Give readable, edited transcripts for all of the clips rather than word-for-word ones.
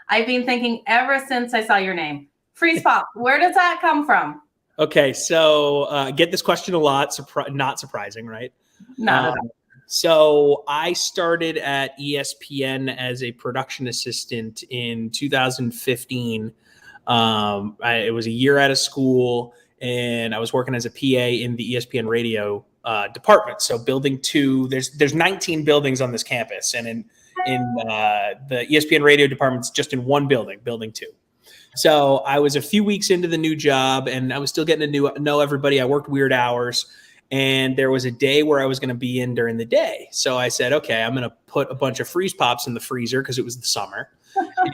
I've been thinking ever since I saw your name. Freeze Pop, where does that come from? Okay, so get this question a lot. Not surprising, right? Not at all. So I started at ESPN as a production assistant in 2015. It was a year out of school, and I was working as a PA in the ESPN radio department. So building 2, there's 19 buildings on this campus, and in the ESPN radio department's just in one building, building 2. So I was a few weeks into the new job, and I was still getting to know everybody. I worked weird hours, and there was a day where I was going to be in during the day. So I said, okay, I'm going to put a bunch of Freeze Pops in the freezer because it was the summer.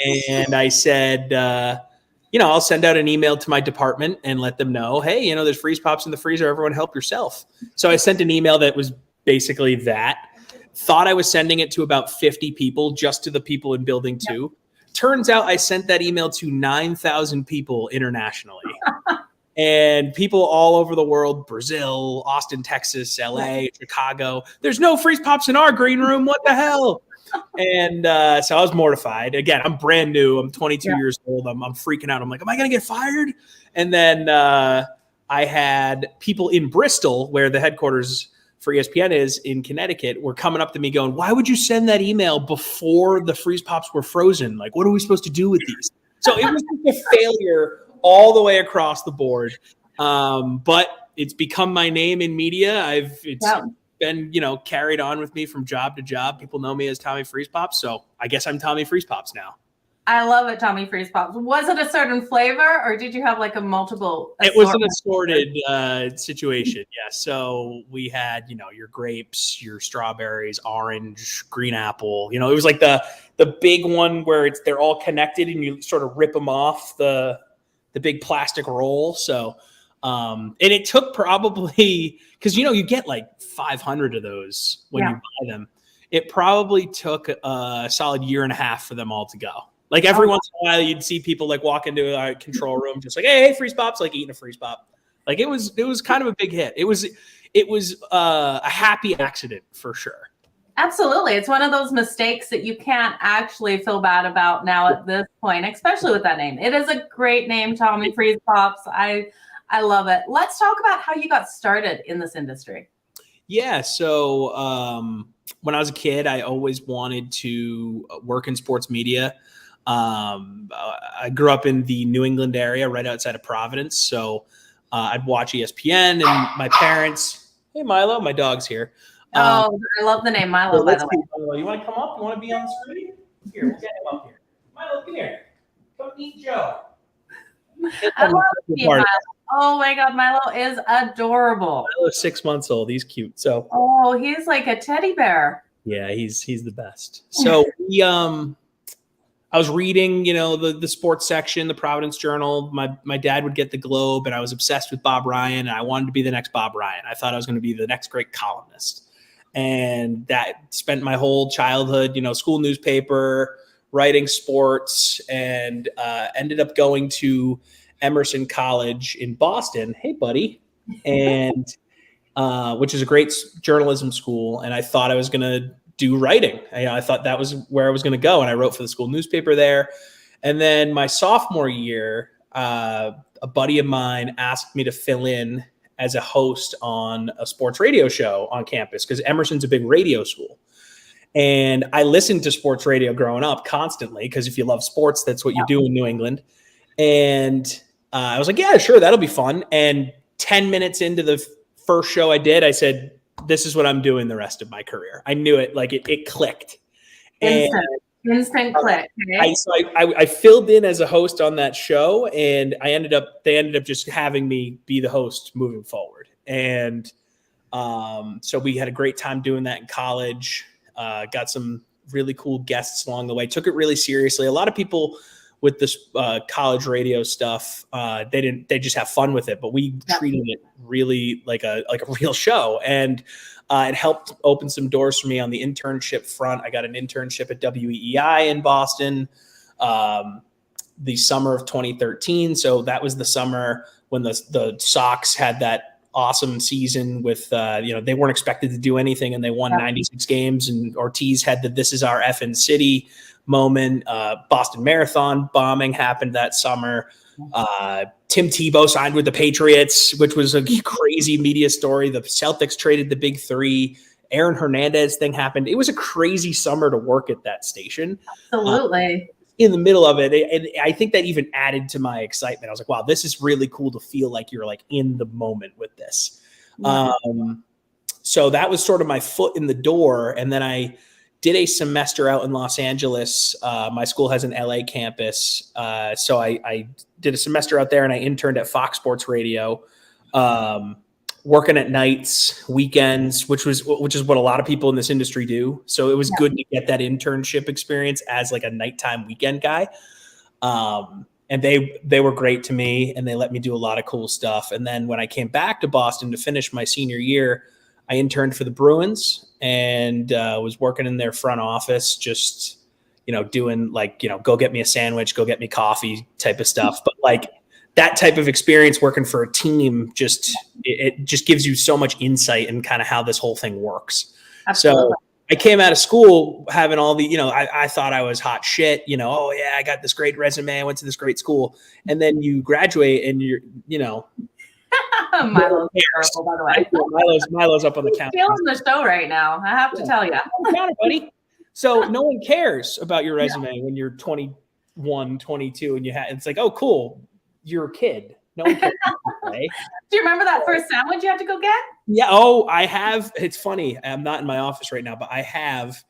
And I said, I'll send out an email to my department and let them know, hey, there's Freeze Pops in the freezer. Everyone help yourself. So I sent an email that was basically that. Thought I was sending it to about 50 people, just to the people in building 2. Yep. Turns out I sent that email to 9,000 people internationally. And people all over the world, Brazil, Austin, Texas, LA, Chicago. There's no Freeze Pops in our green room. What the hell? And so I was mortified. Again, I'm brand new. I'm 22 years old. I'm freaking out. I'm like, am I going to get fired? And then I had people in Bristol, where the headquarters for ESPN is in Connecticut, were coming up to me going, why would you send that email before the Freeze Pops were frozen? Like, what are we supposed to do with these? So it was just a failure all the way across the board. But it's become my name in media. It's been, carried on with me from job to job. People know me as Tommy Freeze Pops. So I guess I'm Tommy Freeze Pops now. I love it, Tommy Freeze Pops. Was it a certain flavor, or did you have like a multiple? It was an assorted situation. Yeah. So we had, your grapes, your strawberries, orange, green apple. It was like the big one where they're all connected and you sort of rip them off the big plastic roll. So, and it took probably, because, you get like 500 of those when you buy them. It probably took a solid year and a half for them all to go. Like every once in a while, you'd see people like walk into a control room, just like, hey, Freeze Pops, like eating a Freeze Pop. Like it was kind of a big hit. It was a happy accident for sure. Absolutely. It's one of those mistakes that you can't actually feel bad about now at this point, especially with that name. It is a great name, Tommy Freeze Pops. I love it. Let's talk about how you got started in this industry. Yeah. So when I was a kid, I always wanted to work in sports media. I grew up in the New England area right outside of Providence. So I'd watch ESPN, and my parents, hey, Milo, my dog's here. I love the name Milo, by the way. Milo, you want to come up? You want to be on the screen? Here, we'll get him up here. Milo, come here. Come meet Joe. I love Milo. Oh my God, Milo is adorable. Milo's 6 months old. He's cute. So. Oh, he's like a teddy bear. Yeah, he's the best. So I was reading, the sports section, the Providence Journal. My dad would get the Globe, and I was obsessed with Bob Ryan, and I wanted to be the next Bob Ryan. I thought I was going to be the next great columnist. And that spent my whole childhood, school newspaper, writing sports, and ended up going to Emerson College in Boston. Hey, buddy. And which is a great journalism school. And I thought I was going to do writing. I thought that was where I was going to go. And I wrote for the school newspaper there. And then my sophomore year, a buddy of mine asked me to fill in as a host on a sports radio show on campus, because Emerson's a big radio school. And I listened to sports radio growing up constantly, because if you love sports, that's what you do in New England. And I was like, yeah, sure, that'll be fun. And 10 minutes into the first show I did, I said, this is what I'm doing the rest of my career. I knew it, like it clicked. Instant click. I filled in as a host on that show, and they ended up just having me be the host moving forward. And so we had a great time doing that in college. Got some really cool guests along the way. Took it really seriously. A lot of people with this college radio stuff, they just have fun with it, but we treated it really like a real show. And it helped open some doors for me on the internship front. I got an internship at WEEI in Boston the summer of 2013. So that was the summer when the Sox had that awesome season with, they weren't expected to do anything, and they won 96 games, and Ortiz had the "This is our effing city" moment. Boston Marathon bombing happened that summer. Tim Tebow signed with the Patriots, which was a crazy media story. The Celtics traded the big three. Aaron Hernandez thing happened. It was a crazy summer to work at that station. Absolutely. In the middle of it, and I think that even added to my excitement. I was like, wow, this is really cool to feel like you're like in the moment with this. Yeah. So that was sort of my foot in the door. And then I did a semester out in Los Angeles. My school has an LA campus. So I did a semester out there, and I interned at Fox Sports Radio, working at nights, weekends, which is what a lot of people in this industry do. So it was good to get that internship experience as like a nighttime weekend guy. And they were great to me, and they let me do a lot of cool stuff. And then when I came back to Boston to finish my senior year, I interned for the Bruins and was working in their front office, just, doing like, go get me a sandwich, go get me coffee type of stuff. But like that type of experience working for a team, it just gives you so much insight in kind of how this whole thing works. Absolutely. So I came out of school having all the, I thought I was hot shit, oh yeah, I got this great resume. I went to this great school. And then you graduate and you're, Milo's terrible, by the way. Milo's up on the counter. Feeling the show right now, I have to tell you. Buddy. So no one cares about your resume when you're 21, 22, and it's like, oh, cool. You're a kid. No one cares. Do you remember that first sandwich you had to go get? Yeah. Oh, I have. It's funny. I'm not in my office right now, but I have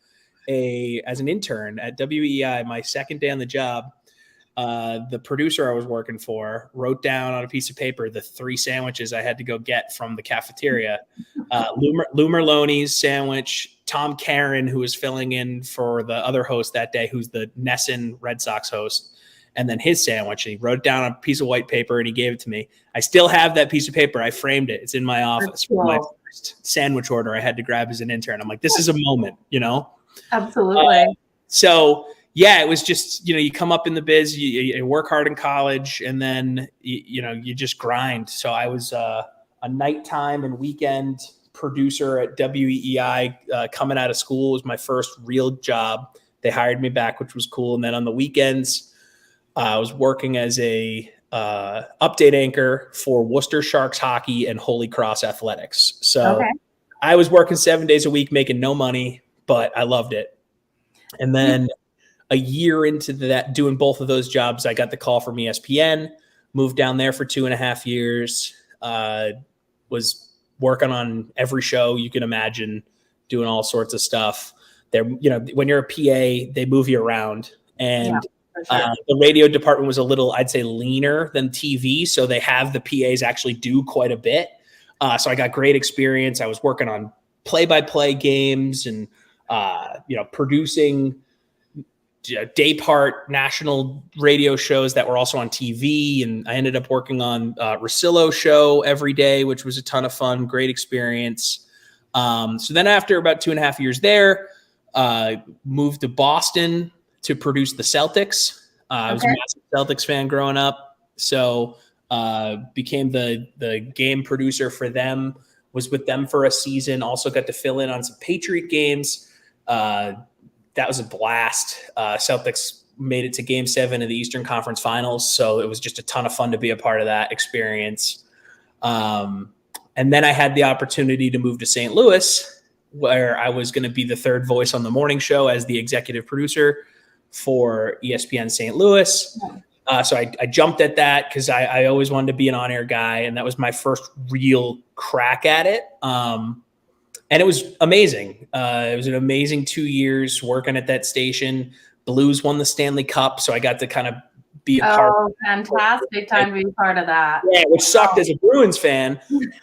as an intern at WEI, my second day on the job, the producer I was working for wrote down on a piece of paper the 3 sandwiches I had to go get from the cafeteria. Lou Merloni's sandwich, Tom Caron, who was filling in for the other host that day, who's the Nesson Red Sox host, and then his sandwich. And he wrote it down on a piece of white paper and he gave it to me. I still have that piece of paper. I framed it. It's in my office. Cool. My first sandwich order I had to grab as an intern. I'm like, this is a moment, Absolutely. So yeah, it was just, you come up in the biz, you work hard in college, and then, you just grind. So I was a nighttime and weekend producer at WEI coming out of school. It was my first real job. They hired me back, which was cool. And then on the weekends, I was working as a update anchor for Worcester Sharks hockey and Holy Cross athletics. So I was working 7 days a week, making no money, but I loved it. And then a year into that, doing both of those jobs, I got the call from ESPN, moved down there for 2.5 years, was working on every show you can imagine, doing all sorts of stuff. There, when you're a PA, they move you around, and the radio department was a little, I'd say, leaner than TV. So they have the PAs actually do quite a bit. So I got great experience. I was working on play-by-play games and, producing day part national radio shows that were also on TV. And I ended up working on Russillo show every day, which was a ton of fun, great experience. So then after about 2.5 years there, moved to Boston to produce the Celtics. I was a massive Celtics fan growing up. So became the game producer for them, was with them for a season, also got to fill in on some Patriot games. That was a blast. Celtics made it to Game 7 of the Eastern Conference Finals, so it was just a ton of fun to be a part of that experience. And then I had the opportunity to move to St. Louis, where I was going to be the third voice on the morning show as the executive producer for ESPN St. Louis. So I jumped at that because I always wanted to be an on-air guy, and that was my first real crack at it. And it was amazing. It was an amazing 2 years working at that station. Blues won the Stanley Cup, so I got to kind of be a part. Oh, fantastic time to be part of that. Yeah, which sucked as a Bruins fan.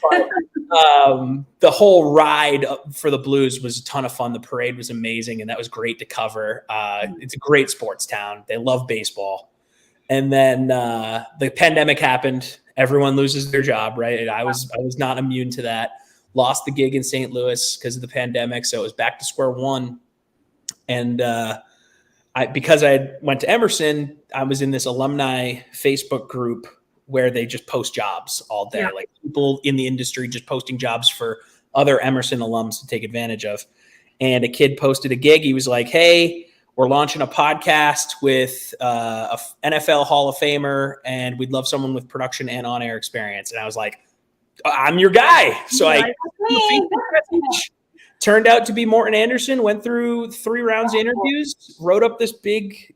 But, the whole ride for the Blues was a ton of fun. The parade was amazing, and that was great to cover. It's a great sports town. They love baseball. And then the pandemic happened. Everyone loses their job, right? And I was not immune to that. Lost the gig in St. Louis because of the pandemic, so it was back to square one. And because I went to Emerson, I was in this alumni Facebook group where they just post jobs all day, like people in the industry just posting jobs for other Emerson alums to take advantage of. And a kid posted a gig. He was like, "Hey, we're launching a podcast with a NFL Hall of Famer, and we'd love someone with production and on-air experience. And I was like, I'm your guy. So turned out to be Morton Anderson, went through 3 rounds of interviews, wrote up this big,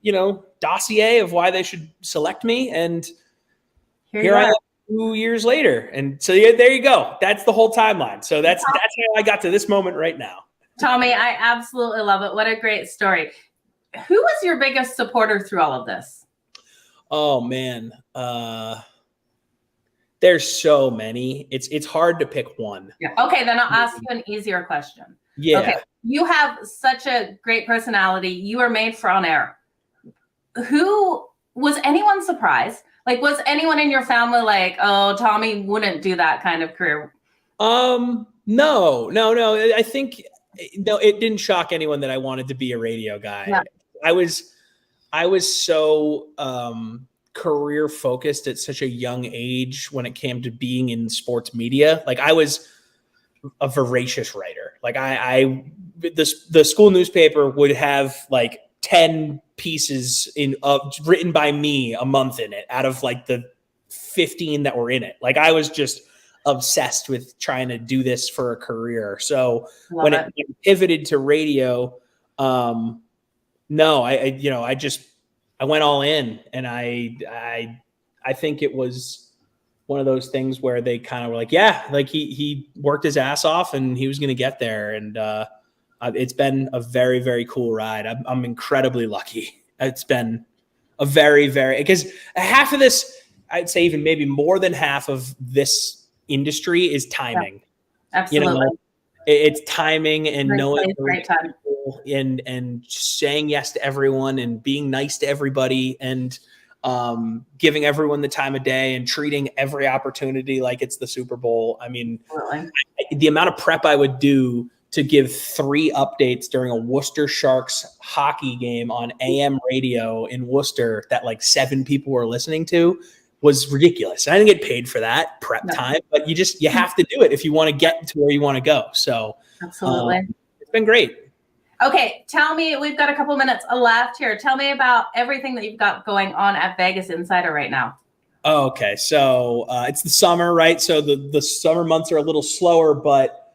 dossier of why they should select me. And here I am 2 years later. And so there you go. That's the whole timeline. So that's how I got to this moment right now. Tommy, I absolutely love it. What a great story. Who was your biggest supporter through all of this? Oh man. There's so many. It's hard to pick one. Yeah. Okay, then I'll ask you an easier question. Yeah. Okay. You have such a great personality. You are made for on air. Was anyone surprised? Like, was anyone in your family like, oh, Tommy wouldn't do that kind of career? No. I think it didn't shock anyone that I wanted to be a radio guy. Yeah. I was so career focused at such a young age when it came to being in sports media. Like, I was a voracious writer. Like, the school newspaper would have like 10 pieces written by me a month in it out of like the 15 that were in it. Like, I was just obsessed with trying to do this for a career. So when it pivoted to radio, no, I went all in, and I think it was one of those things where they kind of were like, yeah, like he worked his ass off and he was going to get there. And it's been a very, very cool ride. I'm incredibly lucky. It's been a very, very, because half of this, I'd say even maybe more than half of this industry is timing. Yeah, absolutely. It's timing and knowing people and saying yes to everyone and being nice to everybody and giving everyone the time of day and treating every opportunity like it's the Super Bowl. I mean, the amount of prep I would do to give 3 updates during a Worcester Sharks hockey game on AM radio in Worcester that like 7 people were listening to was ridiculous. I didn't get paid for that prep time, but you have to do it if you want to get to where you want to go. So absolutely. It's been great. Okay. Tell me, we've got a couple minutes left here. Tell me about everything that you've got going on at Vegas Insider right now. Okay. So it's the summer, right? So the summer months are a little slower, but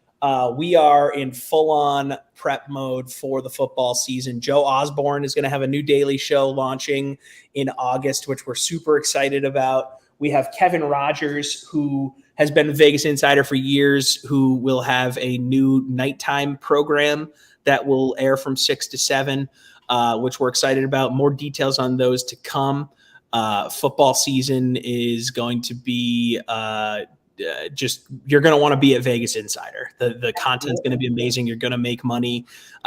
we are in full-on prep mode for the football season. Joe Osborne is going to have a new daily show launching in August, which we're super excited about. We have Kevin Rogers, who has been a Vegas Insider for years, who will have a new nighttime program that will air from 6 to 7, which we're excited about. More details on those to come. Football season is going to be you're going to want to be at Vegas Insider. The content's going to be amazing. You're going to make money.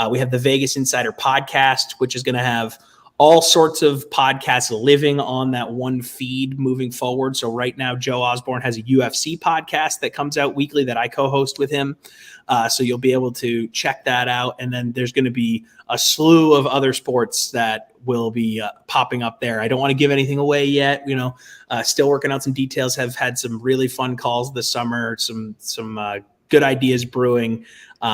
We have the Vegas Insider podcast, which is going to have all sorts of podcasts living on that one feed moving forward. So right now, Joe Osborne has a UFC podcast that comes out weekly that I co-host with him. So you'll be able to check that out. And then there's going to be a slew of other sports that will be popping up there. I don't want to give anything away yet. Still working out some details. Have had some really fun calls this summer. Some good ideas brewing. So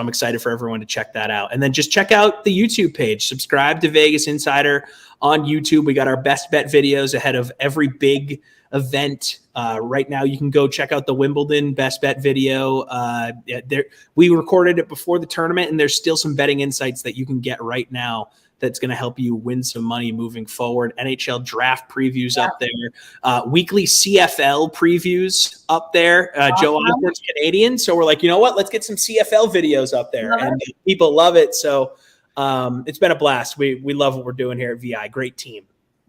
I'm excited for everyone to check that out. And then just check out the YouTube page. Subscribe to Vegas Insider on YouTube. We got our best bet videos ahead of every big event. Right now, you can go check out the Wimbledon best bet video. We recorded it before the tournament, and there's still some betting insights that you can get right now that's going to help you win some money moving forward. NHL draft previews up there. Weekly CFL previews up there. Joe Osborne's Canadian. So we're like, you know what? Let's get some CFL videos up there. And people love it. So it's been a blast. We love what we're doing here at VI. Great team.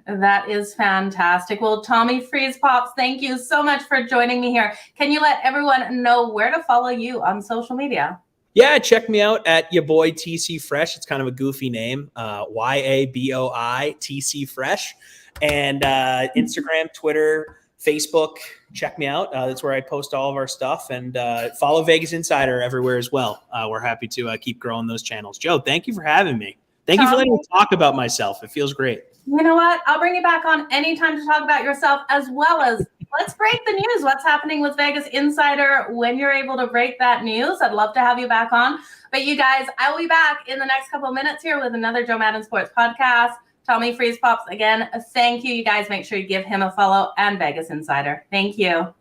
That is fantastic. Well, TommyFreezePops, thank you so much for joining me here. Can you let everyone know where to follow you on social media? Yeah, check me out at your boy TC Fresh. It's kind of a goofy name, YABOI TC Fresh, and Instagram, Twitter, Facebook. Check me out. That's where I post all of our stuff, and follow Vegas Insider everywhere as well. We're happy to keep growing those channels. Joe, thank you for having me. Thank you for letting me talk about myself. It feels great. You know what? I'll bring you back on anytime to talk about yourself, as well as let's break the news. What's happening with Vegas Insider when you're able to break that news? I'd love to have you back on. But you guys, I will be back in the next couple of minutes here with another Joe Madden Sports podcast. TommyFreezePops, again, thank you. You guys make sure you give him a follow and Vegas Insider. Thank you.